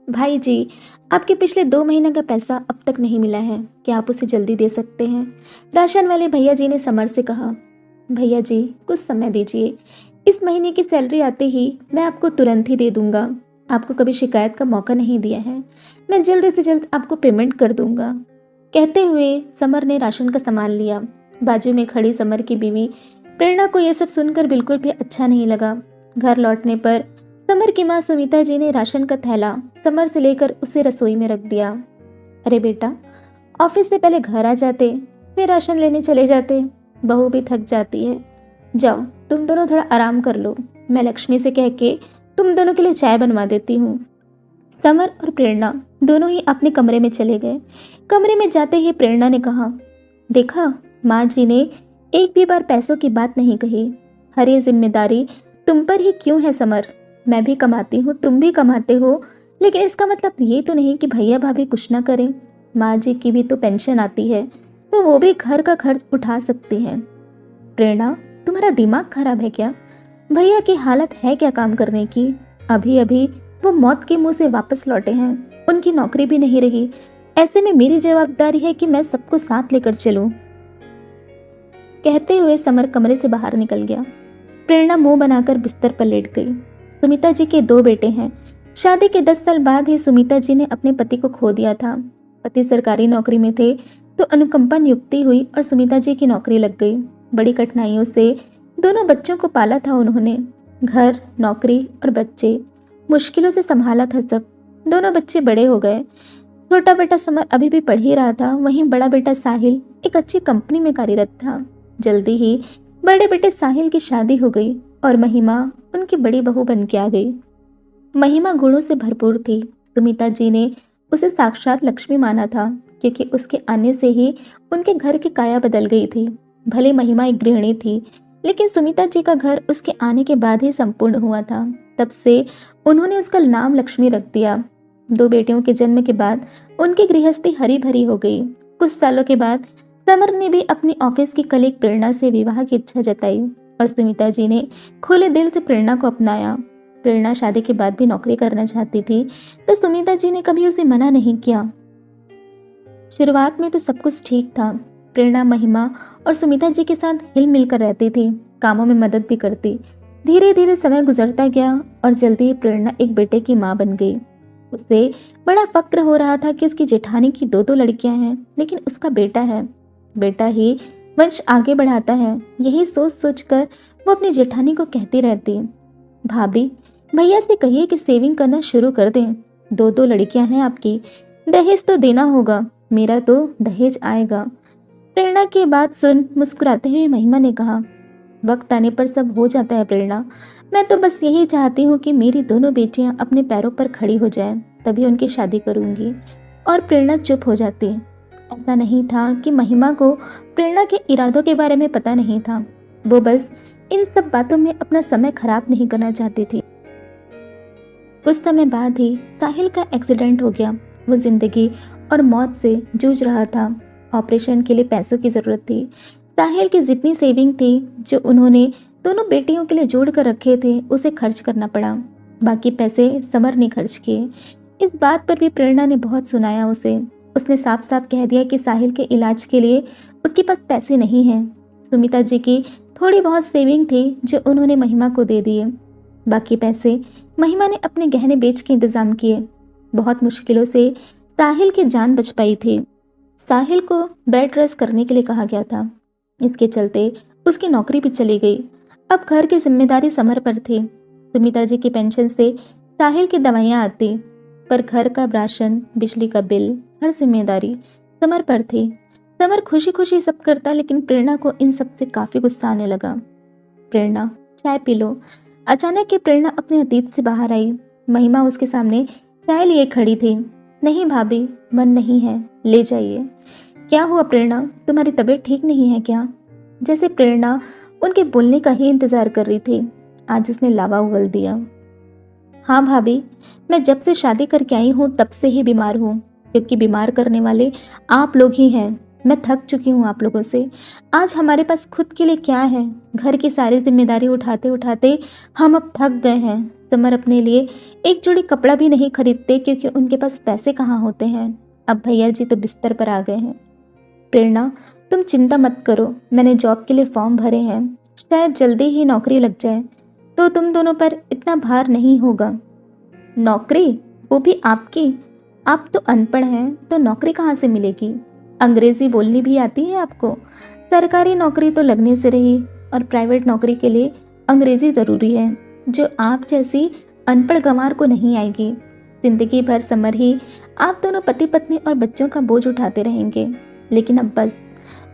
भाई जी, आपके पिछले 2 महीने का पैसा अब तक नहीं मिला है। क्या आप उसे जल्दी दे सकते हैं? राशन वाले भैया जी ने समर से कहा। भैया जी, कुछ समय दीजिए। इस महीने की सैलरी आते ही मैं आपको तुरंत ही दे दूंगा। आपको कभी शिकायत का मौका नहीं दिया है। मैं जल्द से जल्द आपको पेमेंट कर दूंगा। कहते हुए समर ने राशन का सामान लिया। बाजू में खड़ी समर की बीवी प्रेरणा को यह सब सुनकर बिल्कुल भी अच्छा नहीं लगा। घर लौटने पर समर की माँ सुमिता जी ने राशन का थैला समर से लेकर उसे रसोई में रख दिया। अरे बेटा, ऑफिस से पहले घर आ जाते, फिर राशन लेने चले जाते। बहू भी थक जाती है। जाओ, तुम दोनों थोड़ा आराम कर लो। मैं लक्ष्मी से कह के तुम दोनों के लिए चाय बनवा देती हूँ। समर और प्रेरणा दोनों ही अपने कमरे में चले गए। कमरे में जाते ही प्रेरणा ने कहा, देखा, माँ जी ने एक भी बार पैसों की बात नहीं कही। हर ये जिम्मेदारी तुम पर ही क्यों है समर? मैं भी कमाती हूँ, तुम भी कमाते हो, लेकिन इसका मतलब ये तो नहीं कि भैया भाभी कुछ ना करें। माँ जी की भी तो पेंशन आती है, तो वो भी घर का खर्च उठा सकती हैं। प्रेरणा, तुम्हारा दिमाग खराब है क्या? भैया की हालत है क्या काम करने की? अभी अभी वो मौत के मुंह से वापस लौटे हैं। उनकी नौकरी भी नहीं रही। ऐसे में मेरी जवाबदारी है कि मैं सबको साथ लेकर चलूं। कहते हुए समर कमरे से बाहर निकल गया। प्रेरणा मुंह बनाकर बिस्तर पर लेट गई। सुमिता जी के 2 बेटे हैं। शादी के 10 साल बाद ही सुमिता जी ने अपने पति को खो दिया था। पति सरकारी नौकरी में थे तो अनुकंपा नियुक्ति हुई और सुमिता जी की नौकरी लग गई। बड़ी कठिनाइयों से दोनों बच्चों को पाला था उन्होंने। घर, नौकरी और बच्चे मुश्किलों से संभाला था सब। दोनों बच्चे बड़े हो गए। छोटा बेटा समर अभी भी पढ़ ही रहा था, वहीं बड़ा बेटा साहिल एक अच्छी कंपनी में कार्यरत था। जल्दी ही बड़े बेटे साहिल की शादी हो गई और महिमा उनकी बड़ी बहू बन के आ गई। महिमा गुणों से भरपूर थी। सुमिता जी ने उसे साक्षात लक्ष्मी माना था, क्योंकि उसके आने से ही उनके घर की काया बदल गई थी। भले महिमा एक गृहिणी थी, लेकिन सुमिता जी का घर उसके आने के बाद ही संपूर्ण हुआ था। तब से उन्होंने उसका नाम लक्ष्मी रख दिया। 2 बेटियों के जन्म के बाद उनकी गृहस्थी हरी भरी हो गई। कुछ सालों के बाद समर ने भी अपनी ऑफिस की कलीग प्रेरणा से विवाह की इच्छा जताई और सुमिता जी ने खुले दिल से प्रेरणा को अपनाया। प्रेरणा शादी के बाद भी नौकरी करना चाहती थी, तो सुमिता जी ने कभी उसे मना नहीं किया। शुरुआत में तो सब कुछ ठीक था। प्रेरणा महिमा और सुमिता जी के साथ हिल मिलकर रहती थी, कामों में मदद भी करती। धीरे धीरे समय गुजरता गया और जल्दी ही प्रेरणा एक बेटे की माँ बन गई। उसे बड़ा फक्र हो रहा था कि उसकी जेठानी की 2 लड़कियां हैं, लेकिन उसका बेटा है। बेटा ही वंश आगे बढ़ाता है। यही सोच सोचकर वो अपनी जेठानी को कहती रहती, भाभी, भैया से कहिए कि सेविंग करना शुरू कर दें। 2 लड़कियां हैं आपकी, दहेज तो देना होगा। मेरा तो दहेज आएगा। प्रेरणा की बात सुन मुस्कुराते हुए महिमा ने कहा, वक्त आने पर सब हो जाता है प्रेरणा। मैं तो बस यही चाहती हूँ कि मेरी दोनों बेटियां अपने पैरों पर खड़ी हो जाएं, तभी उनकी शादी करूंगी। और प्रेरणा चुप हो जाती। ऐसा नहीं था कि महिमा को प्रेरणा के इरादों के बारे में पता नहीं था। वो बस इन सब बातों में अपना समय खराब नहीं करना चाहती थी। कुछ समय बाद ही साहिल का एक्सीडेंट हो गया। वो जिंदगी और मौत से जूझ रहा था। ऑपरेशन के लिए पैसों की जरूरत थी। साहिल की जितनी सेविंग थी, जो उन्होंने दोनों बेटियों के लिए जोड़ कर रखे थे, उसे खर्च करना पड़ा। बाकी पैसे समर ने खर्च किए। इस बात पर भी प्रेरणा ने बहुत सुनाया उसे। उसने साफ साफ कह दिया कि साहिल के इलाज के लिए उसके पास पैसे नहीं हैं। सुमिता जी की थोड़ी बहुत सेविंग थी, जो उन्होंने महिमा को दे दिए। बाकी पैसे महिमा ने अपने गहने बेच के इंतजाम किए। बहुत मुश्किलों से साहिल की जान बच पाई थी। साहिल को बेड रेस्ट करने के लिए कहा गया था। इसके चलते उसकी नौकरी भी चली गई। अब घर की जिम्मेदारी समर पर थी। सुमिता जी की पेंशन से साहिल की दवाइयाँ आती, पर घर का राशन, बिजली का बिल, हर जिम्मेदारी समर पर थी। समर खुशी खुशी सब करता, लेकिन प्रेरणा को इन सब से काफी गुस्सा आने लगा। प्रेरणा, चाय पी लो। अचानक ही प्रेरणा अपने अतीत से बाहर आई। महिमा उसके सामने चाय लिए खड़ी थी। नहीं भाभी, मन नहीं है, ले जाइए। क्या हुआ प्रेरणा, तुम्हारी तबीयत ठीक नहीं है क्या? जैसे प्रेरणा उनके बोलने का ही इंतजार कर रही थी, आज उसने लावा उगल दिया। हाँ भाभी, मैं जब से शादी करके आई हूँ तब से ही बीमार हूँ, क्योंकि बीमार करने वाले आप लोग ही हैं। मैं थक चुकी हूँ आप लोगों से। आज हमारे पास खुद के लिए क्या है? घर की सारी जिम्मेदारी उठाते उठाते हम अब थक गए हैं। समर अपने लिए एक जोड़ी कपड़ा भी नहीं खरीदते क्योंकि उनके पास पैसे कहाँ होते हैं। अब भैया जी तो बिस्तर पर आ गए हैं। प्रेरणा, तुम चिंता मत करो, मैंने जॉब के लिए फॉर्म भरे हैं, शायद जल्दी ही नौकरी लग जाए तो तुम दोनों पर इतना भार नहीं होगा। नौकरी? वो भी आपकी? आप तो अनपढ़ हैं, तो नौकरी कहाँ से मिलेगी? अंग्रेजी बोलनी भी आती है आपको? सरकारी नौकरी तो लगने से रही, और प्राइवेट नौकरी के लिए अंग्रेजी ज़रूरी है, जो आप जैसी अनपढ़ गंवार को नहीं आएगी। जिंदगी भर समर ही आप दोनों पति पत्नी और बच्चों का बोझ उठाते रहेंगे। लेकिन अब बस,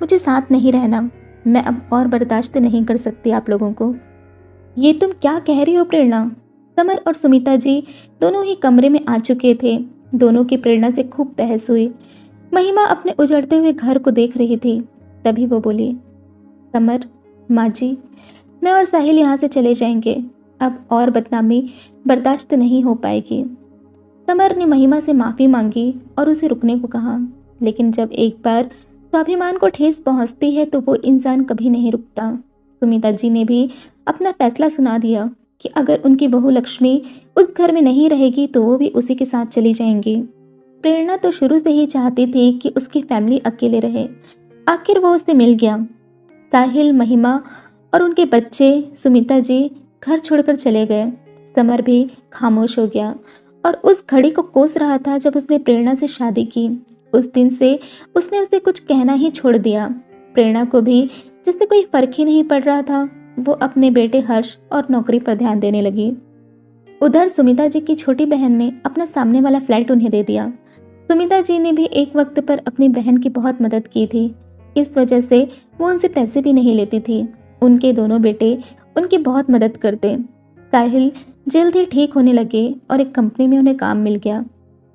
मुझे साथ नहीं रहना, मैं अब और बर्दाश्त नहीं कर सकती आप लोगों को। ये तुम क्या कह रही हो प्रेरणा? समर और सुमिता जी दोनों ही कमरे में आ चुके थे। दोनों की प्रेरणा से खूब बहस हुई। महिमा अपने उजड़ते हुए घर को देख रही थी। तभी वो बोली, समर, माँ जी, मैं और साहिल यहाँ से चले जाएंगे, अब और बदनामी बर्दाश्त नहीं हो पाएगी। समर ने महिमा से माफ़ी मांगी और उसे रुकने को कहा, लेकिन जब एक बार स्वाभिमान को ठेस पहुंचती है तो वो इंसान कभी नहीं रुकता। सुमिता जी ने भी अपना फैसला सुना दिया कि अगर उनकी बहू लक्ष्मी उस घर में नहीं रहेगी तो वो भी उसी के साथ चली जाएंगी। प्रेरणा तो शुरू से ही चाहती थी कि उसकी फैमिली अकेले रहे। आखिर वो उससे मिल गया। साहिल, महिमा और उनके बच्चे, सुमिता जी घर छोड़कर चले गए। समर भी खामोश हो गया और उस घड़ी को कोस रहा था जब उसने प्रेरणा से शादी की। उस दिन से उसने उसे कुछ कहना ही छोड़ दिया। प्रेरणा को भी जिससे कोई फर्क ही नहीं पड़ रहा था। वो अपने बेटे हर्ष और नौकरी पर ध्यान देने लगी। उधर सुमिता जी की छोटी बहन ने अपना सामने वाला फ्लैट उन्हें दे दिया। सुमिता जी ने भी एक वक्त पर अपनी बहन की बहुत मदद की थी। इस वजह से वो उनसे पैसे भी नहीं लेती थी। उनके दोनों बेटे उनकी बहुत मदद करते। साहिल जल्द ही ठीक होने लगे और एक कंपनी में उन्हें काम मिल गया।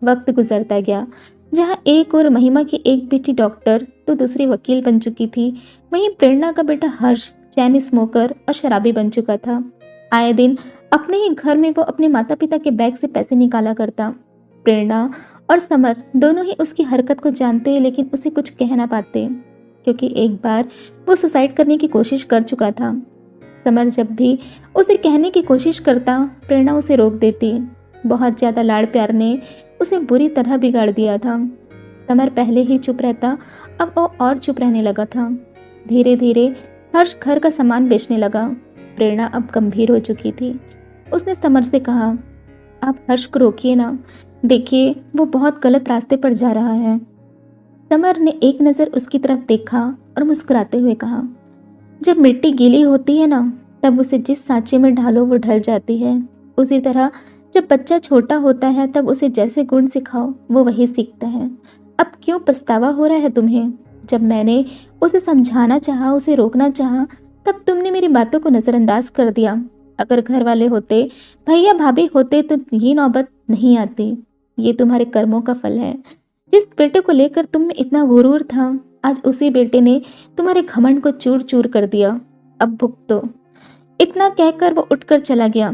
वक्त गुजरता गया। जहाँ एक और महिमा की एक बेटी डॉक्टर तो दूसरी वकील बन चुकी थी, वहीं प्रेरणा का बेटा हर्ष चैन स्मोकर और शराबी बन चुका था। आए दिन अपने ही घर में वो अपने माता पिता के बैग से पैसे निकाला करता। प्रेरणा और समर दोनों ही उसकी हरकत को जानते लेकिन उसे कुछ कह ना पाते, क्योंकि एक बार वो सुसाइड करने की कोशिश कर चुका था। समर जब भी उसे कहने की कोशिश करता, प्रेरणा उसे रोक देती। बहुत ज़्यादा लाड़ प्यार ने उसे बुरी तरह बिगाड़ दिया था। समर पहले ही चुप रहता, अब वो और चुप रहने लगा था। धीरे धीरे हर्ष घर का सामान बेचने लगा। प्रेरणा अब गंभीर हो चुकी थी। उसने समर से कहा, आप हर्ष को रोकिए ना, देखिए वो बहुत गलत रास्ते पर जा रहा है। समर ने एक नज़र उसकी तरफ देखा और मुस्कुराते हुए कहा, जब मिट्टी गीली होती है ना, तब उसे जिस सांचे में ढालो वो ढल जाती है। उसी तरह जब बच्चा छोटा होता है तब उसे जैसे गुण सिखाओ वो वही सीखता है। अब क्यों पछतावा हो रहा है तुम्हें? जब मैंने उसे समझाना चाहा, उसे रोकना चाहा, तब तुमने मेरी बातों को नज़रअंदाज कर दिया। अगर घर वाले होते, भैया भाभी होते तो ये नौबत नहीं आती। ये तुम्हारे कर्मों का फल है। जिस बेटे को लेकर तुम में इतना गुरूर था, आज उसी बेटे ने तुम्हारे घमंड को चूर चूर कर दिया। अब भुगतो। इतना कहकर वो उठकर चला गया।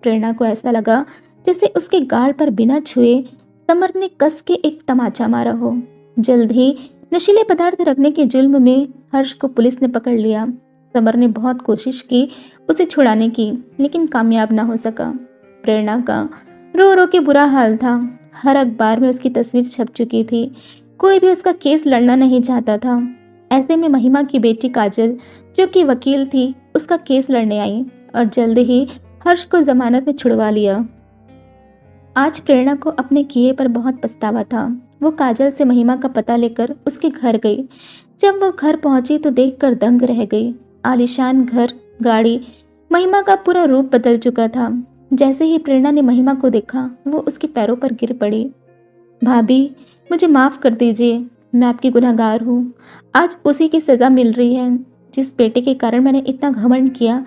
प्रेरणा को ऐसा लगा जैसे उसके गाल पर बिना छुए समर ने कस के एक तमाचा मारा हो। जल्द ही नशीले पदार्थ रखने के जुल्म में हर्ष को पुलिस ने पकड़ लिया। समर ने बहुत कोशिश की उसे छुड़ाने की, लेकिन कामयाब ना हो सका। प्रेरणा का रो रो के बुरा हाल था। हर अखबार में उसकी तस्वीर छप चुकी थी। कोई भी उसका केस लड़ना नहीं चाहता था। ऐसे में महिमा की बेटी काजल, जो कि वकील थी, उसका केस लड़ने आई और जल्द ही हर्ष को जमानत में छुड़वा लिया। आज प्रेरणा को अपने किए पर बहुत पछतावा था। वो काजल से महिमा का पता लेकर उसके घर गई। जब वो घर पहुंची तो देखकर दंग रह गई। आलीशान घर, गाड़ी, महिमा का पूरा रूप बदल चुका था। जैसे ही प्रेरणा ने महिमा को देखा, वो उसके पैरों पर गिर पड़ी। भाभी, मुझे माफ़ कर दीजिए, मैं आपकी गुनहगार हूँ। आज उसी की सज़ा मिल रही है। जिस बेटे के कारण मैंने इतना घमंड किया,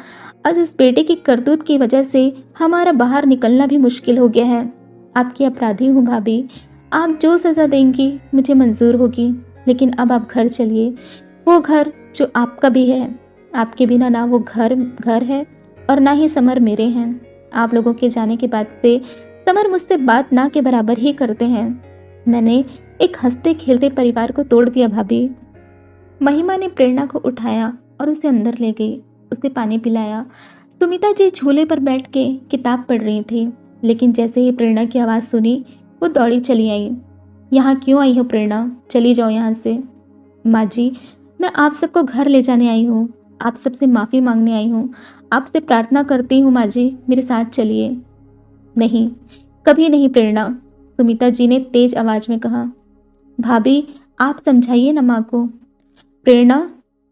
आज उस बेटे की करतूत की वजह से हमारा बाहर निकलना भी मुश्किल हो गया है। आपकी अपराधी हूँ भाभी। आप जो सज़ा देंगी मुझे मंजूर होगी, लेकिन अब आप घर चलिए। वो घर जो आपका भी है। आपके बिना ना वो घर है और ना ही समर मेरे हैं। आप लोगों के जाने के बाद से समर मुझसे बात ना के बराबर ही करते हैं। मैंने एक हंसते खेलते परिवार को तोड़ दिया भाभी। महिमा ने प्रेरणा को उठाया और उसे अंदर ले गई। उसे पानी पिलाया। सुमिता जी झूले पर बैठ के किताब पढ़ रही थी, लेकिन जैसे ही प्रेरणा की आवाज़ सुनी वो दौड़ी चली आई। यहाँ क्यों आई हो प्रेरणा? चली जाओ यहाँ से। माँ जी, मैं आप सबको घर ले जाने आई हूँ, आप सबसे माफ़ी मांगने आई हूँ, आपसे प्रार्थना करती हूँ माँ जी, मेरे साथ चलिए। नहीं, कभी नहीं प्रेरणा, सुमिता जी ने तेज आवाज़ में कहा। भाभी, आप समझाइए ना माँ को। प्रेरणा,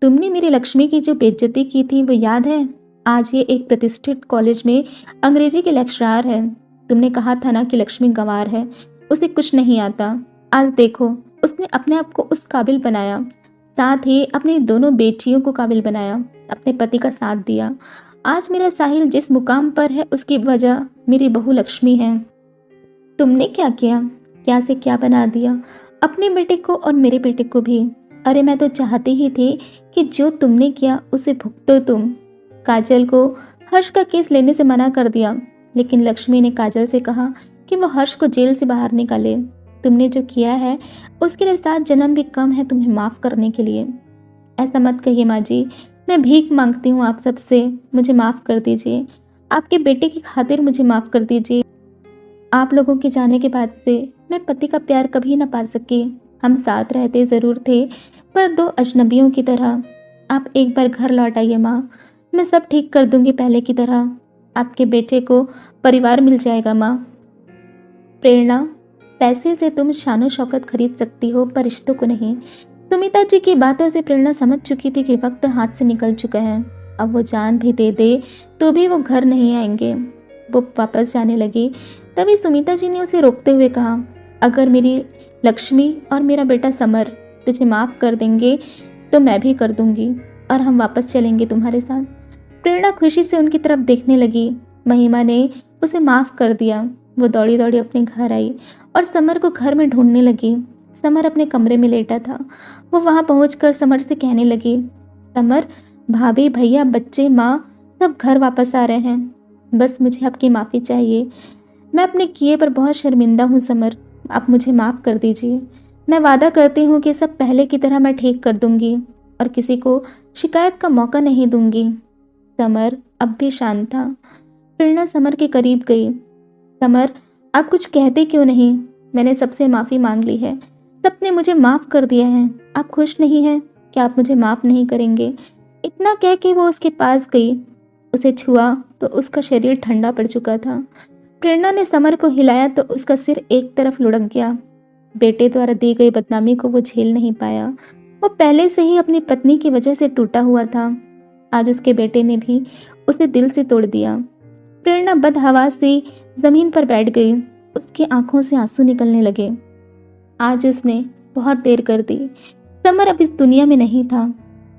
तुमने मेरी लक्ष्मी की जो बेइज्जती की थी वो याद है? आज ये एक प्रतिष्ठित कॉलेज में अंग्रेजी के लेक्चरार है। तुमने कहा था ना कि लक्ष्मी गंवार है, उसे कुछ नहीं आता। आज देखो, उसने अपने आप को उस काबिल बनाया, साथ ही अपनी दोनों बेटियों को काबिल बनाया, अपने पति का साथ दिया। आज मेरा साहिल जिस मुकाम पर है उसकी वजह मेरी बहू लक्ष्मी है। तुमने क्या किया? क्या से क्या बना दिया, अपने बेटे को और मेरे बेटे को भी। अरे मैं तो चाहती ही थी कि जो तुमने किया उसे भुगतो तुम। काजल को हर्ष का केस लेने से मना कर दिया, लेकिन लक्ष्मी ने काजल से कहा कि वो हर्ष को जेल से बाहर निकाले। तुमने जो किया है उसके लिए 7 जन्म भी कम है तुम्हें माफ़ करने के लिए। ऐसा मत कहिए माँ जी, मैं भीख मांगती हूँ आप सबसे, मुझे माफ़ कर दीजिए। आपके बेटे की खातिर मुझे माफ़ कर दीजिए। आप लोगों के जाने के बाद से मैं पति का प्यार कभी ना पा सकी। हम साथ रहते ज़रूर थे, पर 2 अजनबियों की तरह। आप एक बार घर लौट आइए माँ, मैं सब ठीक कर दूंगी पहले की तरह। आपके बेटे को परिवार मिल जाएगा माँ। प्रेरणा, पैसे से तुम शानो शौकत खरीद सकती हो, पर रिश्तों को नहीं। सुमिता जी की बातों से प्रेरणा समझ चुकी थी कि वक्त हाथ से निकल चुका है। अब वो जान भी दे दे तो भी वो घर नहीं आएंगे। वो वापस जाने लगी, तभी सुमिता जी ने उसे रोकते हुए कहा, अगर मेरी लक्ष्मी और मेरा बेटा समर तुझे माफ़ कर देंगे तो मैं भी कर दूंगी और हम वापस चलेंगे तुम्हारे साथ। प्रेरणा खुशी से उनकी तरफ देखने लगी। महिमा ने उसे माफ़ कर दिया। वो दौड़ी दौड़ी अपने घर आई और समर को घर में ढूंढने लगी। समर अपने कमरे में लेटा था। वो वहाँ पहुँचकर समर से कहने लगी, समर, भाभी, भैया, बच्चे, माँ सब घर वापस आ रहे हैं। बस मुझे आपकी माफ़ी चाहिए। मैं अपने किए पर बहुत शर्मिंदा हूँ समर, आप मुझे माफ़ कर दीजिए। मैं वादा करती हूँ कि सब पहले की तरह मैं ठीक कर दूंगी और किसी को शिकायत का मौका नहीं दूंगी। समर अब भी शांत था। प्रेरणा समर के करीब गई। समर, आप कुछ कहते क्यों नहीं? मैंने सबसे माफ़ी मांग ली है, सबने मुझे माफ़ कर दिया है। आप खुश नहीं हैं? क्या आप मुझे माफ़ नहीं करेंगे? इतना कह के वो उसके पास गई। उसे छुआ तो उसका शरीर ठंडा पड़ चुका था। प्रेरणा ने समर को हिलाया तो उसका सिर एक तरफ लुढ़क गया। बेटे द्वारा दी गई बदनामी को वो झेल नहीं पाया। वो पहले से ही अपनी पत्नी की वजह से टूटा हुआ था। आज उसके बेटे ने भी उसे दिल से तोड़ दिया। प्रेरणा बदहवास से जमीन पर बैठ गई। उसकी आंखों से आंसू निकलने लगे। आज उसने बहुत देर कर दी। समर अब इस दुनिया में नहीं था।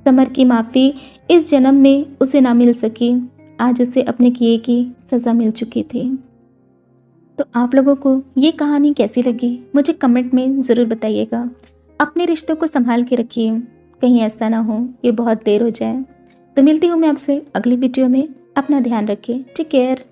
समर की माफ़ी इस जन्म में उसे ना मिल सकी। आज उसे अपने किए की सज़ा मिल चुकी थी। तो आप लोगों को ये कहानी कैसी लगी मुझे कमेंट में ज़रूर बताइएगा। अपने रिश्तों को संभाल के रखिए, कहीं ऐसा ना हो कि बहुत देर हो जाए। तो मिलती हूँ मैं आपसे अगली वीडियो में। अपना ध्यान रखिए। Take care.